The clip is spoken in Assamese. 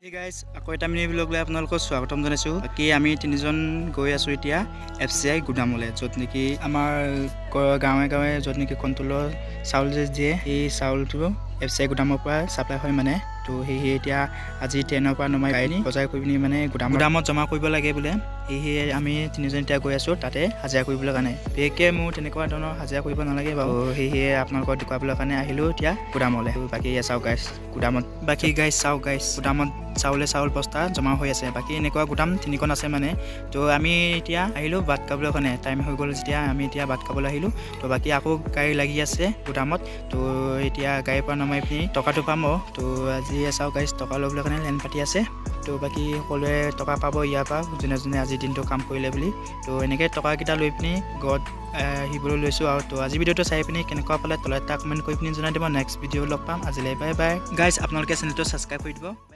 Hey guys, আকৌ এটা মিনি ব্লগ লৈ আপোনালোকক স্বাগতম জনাইছোঁ। বাকী আমি তিনিজন গৈ আছোঁ এতিয়া FCI গুদামলৈ, য'ত নেকি আমাৰ গাঁৱে গাঁৱে য'ত নেকি কণ্ট্ৰলৰ চাউল যে দিয়ে, এই চাউলটো FCI গুদামৰ পৰা ছাপ্লাই হয় মানে। তো সেয়ে এতিয়া আজি ট্ৰেইনৰ পৰা নমাই গাড়ী বজাৰ কৰি পিনি মানে গুদামত জমা কৰিব লাগে বোলে। সেয়ে আমি তিনিজন এতিয়া গৈ আছোঁ তাতে হাজিৰা কৰিবলৈ কাৰণে। বিশেষকৈ মোৰ তেনেকুৱা ধৰণৰ হাজিৰা কৰিব নালাগে বাৰু, সেয়ে আপোনালোকক দেখুৱাবলৈ কাৰণে আহিলোঁ এতিয়া গুদামলৈ। বাকী চাওক গাইছ গুদামত, গুদামত চাউল বস্তা জমা হৈ আছে। বাকী এনেকুৱা গুদাম তিনিখন আছে মানে। তো আমি এতিয়া আহিলোঁ ভাত খাবলৈ কাৰণে, টাইম হৈ গ'ল যেতিয়া আমি এতিয়া ভাত খাবলৈ আহিলোঁ। তো বাকী আকৌ গাড়ী লাগি আছে গুদামত। তো এতিয়া গাড়ীৰ পৰা নমাই পিনি টকাটো পাম। তো আজি চাওক গাইছ টকা ল'বলৈ কাৰণে লাইন পাতি আছে। তো বাকী সকলোৱে টকা পাব ইয়াৰ পৰা, যোনে যোনে আজিৰ দিনটো কাম কৰিলে বুলি। তো এনেকৈ টকাকেইটা লৈ পিনি ঘৰত আহিবলৈ লৈছোঁ আৰু। তো আজি ভিডিঅ'টো চাই পিনি কেনেকুৱা পালে তলত এটা কমেণ্ট কৰি পিনি জনাই দিব। নেক্সট ভিডিঅ' লগ পাম। আজিলৈ বাই বাই গাইছ, আপোনালোকে চেনেলটো ছাবস্ক্ৰাইব কৰি দিব।